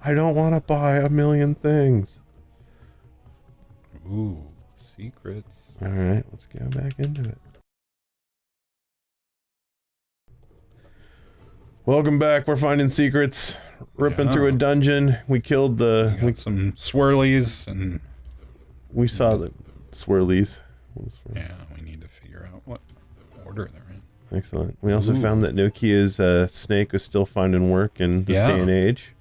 I don't want to buy a million things. Ooh, secrets. All right, let's go back into it. Welcome back. We're finding secrets, ripping through a dungeon. We killed the. We got some swirlies and. We saw the swirlies. Yeah, we need to figure out what order they're in. Excellent. We also found that Nokia's snake was still finding work in this day and age.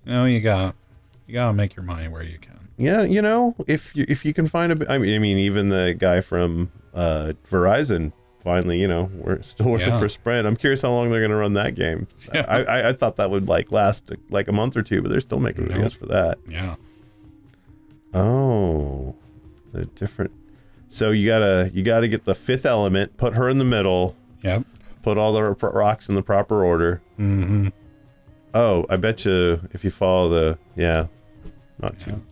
You gotta make your money where you can. Yeah, if you can find I mean, even the guy from Verizon finally, we're still working for Sprint. I'm curious how long they're going to run that game. Yeah. I thought that would last a month or two, but they're still making videos for that. Yeah. Oh, the different. So you gotta get the fifth element, put her in the middle. Yep. Put all the rocks in the proper order. Mm-hmm. Oh, I bet you if you follow not too.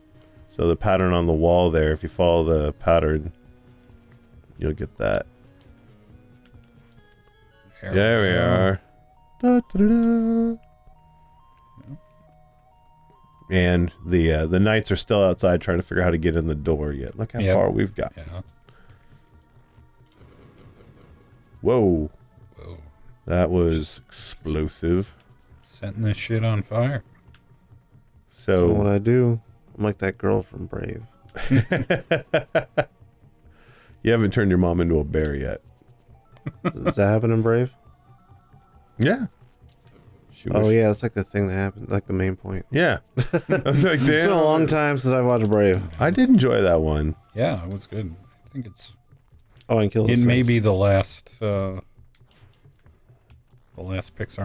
So the pattern on the wall there, if you follow the pattern, you'll get that. There we are. Da, da, da, da. And the knights are still outside trying to figure out how to get in the door yet. Look how far we've got. Yeah. Whoa. That was explosive. Setting this shit on fire. So what I do, I'm like that girl from Brave. You haven't turned your mom into a bear yet. Does that happen in Brave? Yeah. Yeah, that's like the thing that happened, like the main point. Yeah. I was like, damn. It's been a long time since I've watched Brave. I did enjoy that one. Yeah, it was good. I think it's... Oh, and Kill It may be the last Pixar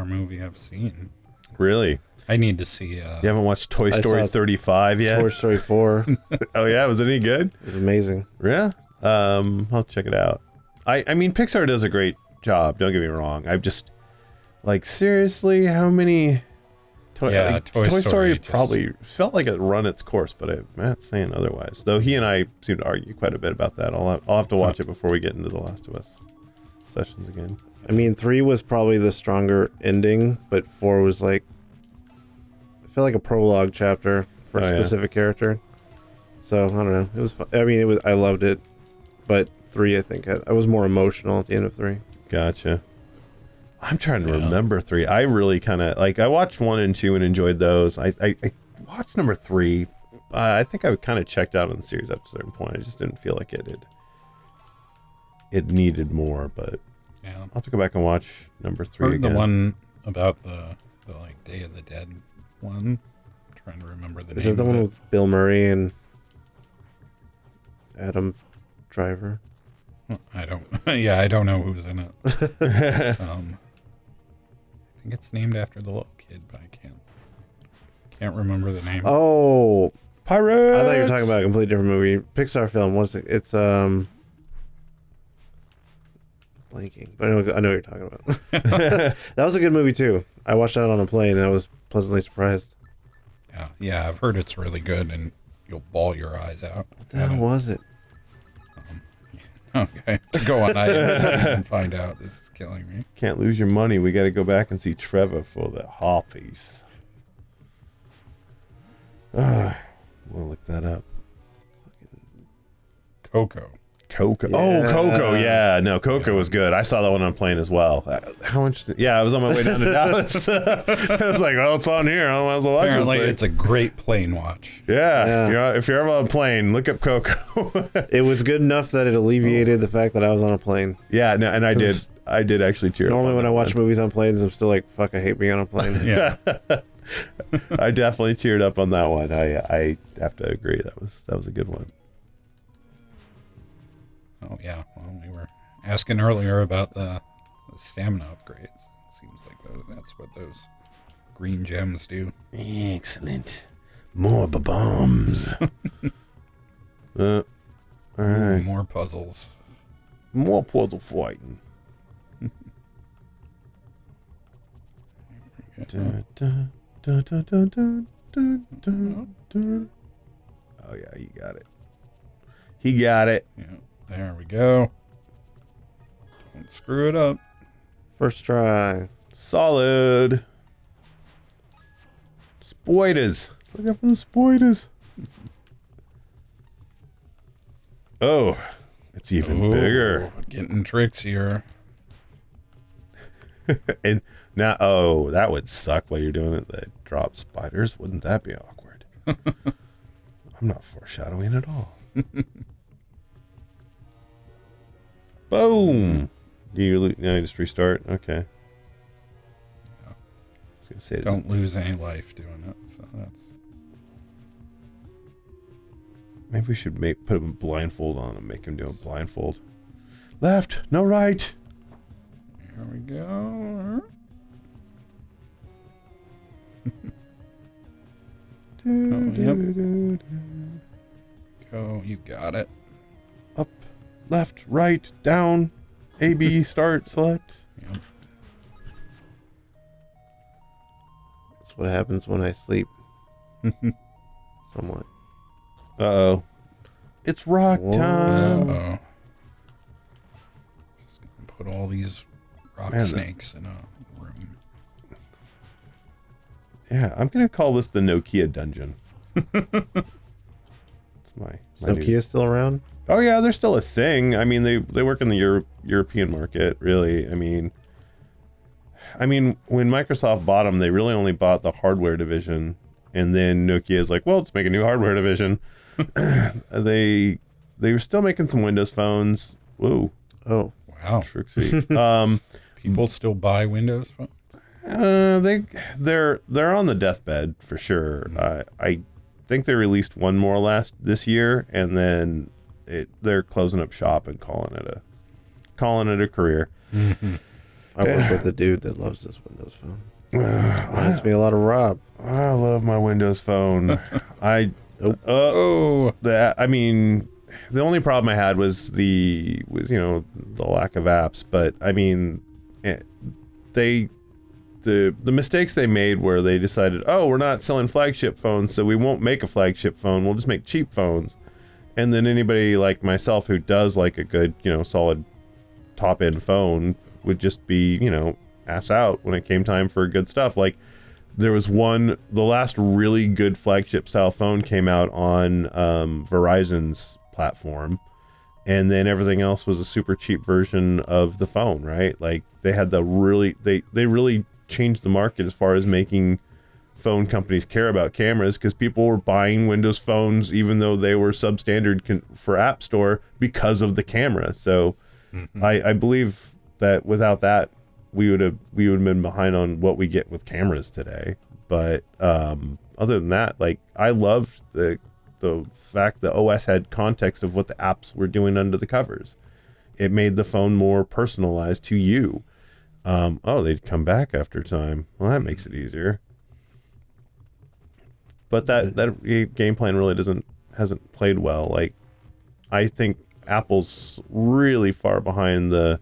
movie I've seen. Really? I need to see... You haven't watched Toy Story 35 yet? Toy Story 4. Oh, yeah? Was it any good? It was amazing. Yeah? I'll check it out. I mean, Pixar does a great job, don't get me wrong. I've just... Like, seriously, how many... Toy Story probably felt like it run its course, but I'm not saying otherwise. Though he and I seem to argue quite a bit about that. I'll have to watch it before we get into The Last of Us sessions again. I mean, 3 was probably the stronger ending, but 4 was like... I feel like a prologue chapter for a specific character. So, I don't know. It was fun. I mean, I loved it, but 3, I think, I was more emotional at the end of 3. Gotcha. I'm trying to remember 3. I really kind of I watched 1 and 2 and enjoyed those. I watched number 3. I think I kind of checked out on the series up to a certain point. I just didn't feel like it needed more. But I'll have to go back and watch number 3 again. The one about the like Day of the Dead one. I'm trying to remember the name. Is it the one with Bill Murray and Adam Driver? I don't. Yeah, I don't know who's in it. I think it's named after the little kid, but I can't remember the name. Oh, Pirates! I thought you were talking about a completely different movie. Pixar film. What's it? It's blanking, but I know what you're talking about. That was a good movie too. I watched that on a plane and I was pleasantly surprised. Yeah, I've heard it's really good and you'll bawl your eyes out. What the hell was it? Okay, to go on and find out. This is killing me. Can't lose your money. We got to go back and see Trevor for the Harpies. We'll look that up. Coco. Coco. Yeah. Oh, Coco. Yeah, no, Coco was good. I saw that one on a plane as well. How much? Yeah, I was on my way down to Dallas. I was like, well, it's on here. I might as well watch Apparently, this thing. it's a great plane watch. Yeah. If you're ever on a plane, look up Coco. It was good enough that it alleviated the fact that I was on a plane. Yeah, no, and I did actually cheer. Normally, when I watch movies on planes, I'm still like, "Fuck, I hate being on a plane." Yeah. I definitely cheered up on that one. I have to agree. That was a good one. Oh yeah. Well, we were asking earlier about the stamina upgrades. It seems like that's what those green gems do. Excellent. More bombs. All right. More puzzles. More puzzle fighting. Dun, dun, dun, dun, dun, dun, dun, dun, dun. Oh yeah, you got it. He got it. Yeah. There we go. Don't screw it up. First try. Solid. spiders. Look out for the spiders. Oh, it's even bigger. Getting tricks here. And now, oh, that would suck while you're doing it. They drop spiders. Wouldn't that be awkward? I'm not foreshadowing at all. Boom. Do you just restart? Okay. Yeah. I was gonna say, don't lose any life doing it. So that's. Maybe we should put him blindfold on and make him do a blindfold. Left, no right. Here we go. Go, you got it. Up, left, right, down, A, B, start, select. Yep. That's what happens when I sleep. Somewhat. Uh-oh. It's rock time. Uh-oh. Just gonna put all these rock snakes in a room. Yeah, I'm gonna call this the Nokia dungeon. It's my Nokia's still around? Oh yeah, they're still a thing. I mean, they work in the European market, really. I mean, when Microsoft bought them, they really only bought the hardware division, and then Nokia is like, well, let's make a new hardware division. They were still making some Windows phones. Whoa. Oh. Wow. Trixie. People still buy Windows phones? They're on the deathbed for sure. I think they released one more this year, and then they're closing up shop and calling it a career. Mm-hmm. I work with a dude that loves this Windows phone. Reminds me a lot of Rob. I love my Windows phone. The only problem I had was the lack of apps, but I mean, the mistakes they made where they decided, oh, we're not selling flagship phones, so we won't make a flagship phone. We'll just make cheap phones. And then anybody like myself who does like a good, solid top end phone would just be, ass out when it came time for good stuff. Like there was the last really good flagship style phone came out on Verizon's platform, and then everything else was a super cheap version of the phone, right? Like they had they really changed the market as far as making phone companies care about cameras, because people were buying Windows phones even though they were substandard for App Store because of the camera. So I believe that without that, we would have been behind on what we get with cameras today. But other than that, like I loved the fact the OS had context of what the apps were doing under the covers. It made the phone more personalized to you. They'd come back after time. Well, that makes it easier. But that game plan really hasn't played well. Like I think Apple's really far behind the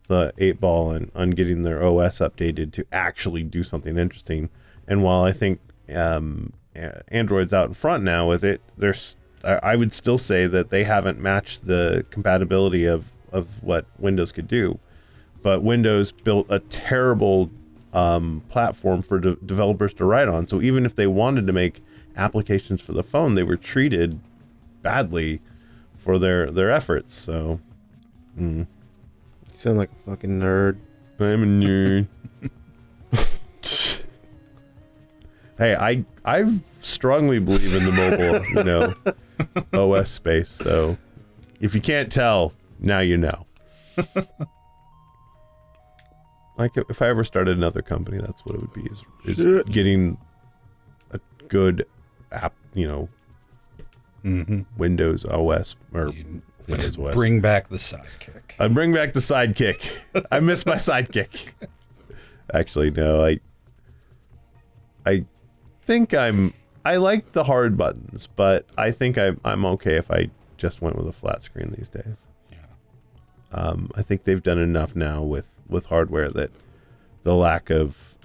8-ball on getting their OS updated to actually do something interesting. And while I think Android's out in front now with it, I would still say that they haven't matched the compatibility of what Windows could do. But Windows built a terrible platform for developers to write on. So even if they wanted to make applications for the phone, they were treated badly for their efforts. So You sound like a fucking nerd. I'm a nerd. Hey, I strongly believe in the mobile, OS space. So if you can't tell, now you know. Like if I ever started another company, that's what it would be: is getting a good app, Windows OS or Windows OS. Bring back the sidekick. I bring back the sidekick. I miss my sidekick. Actually, no, I think I like the hard buttons, but I think I'm okay if I just went with a flat screen these days. Yeah. I think they've done enough now with hardware that the lack of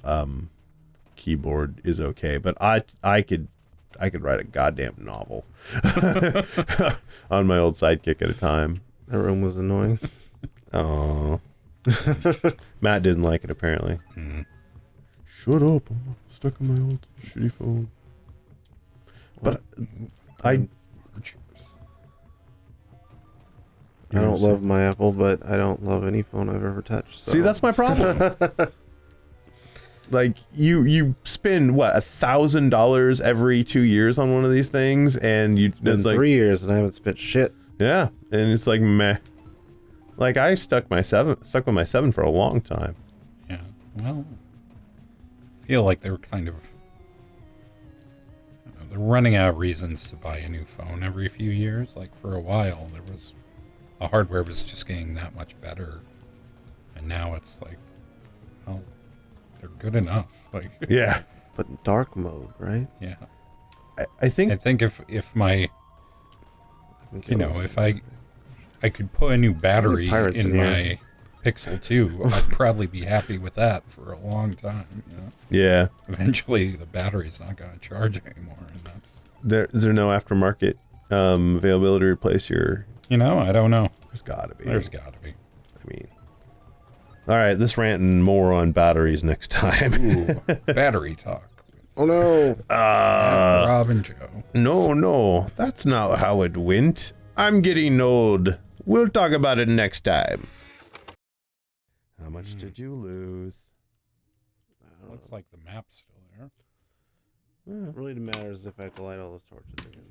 keyboard is okay. But I could write a goddamn novel on my old sidekick at a time. That room was annoying. Oh, Matt didn't like it apparently. Shut up! I'm stuck on my old shitty phone. But I don't love my Apple, but I don't love any phone I've ever touched. So. See, that's my problem. Like you spend what $1,000 every 2 years on one of these things, and it's been like 3 years and I haven't spent shit. Yeah, and it's like meh. Like I stuck with my 7 for a long time. Yeah, well, I feel like they're kind of they're running out of reasons to buy a new phone every few years. Like for a while, the hardware was just getting that much better, and now it's like, well, they're good enough. Like Yeah, but in dark mode, right? yeah. I think if my if I could put a new battery in my Pixel 2, I'd probably be happy with that for a long time. You know? Yeah. Eventually, the battery's not going to charge anymore, and that's Is there no aftermarket availability to replace your? I don't know. There's gotta be. There's got to be. I mean, all right. This rant and more on batteries next time. Ooh, battery talk. Oh no! Rob and Joe. No, that's not how it went. I'm getting old. We'll talk about it next time. How much did you lose? Looks like the map's still there. It really matters if I have to light all those torches again.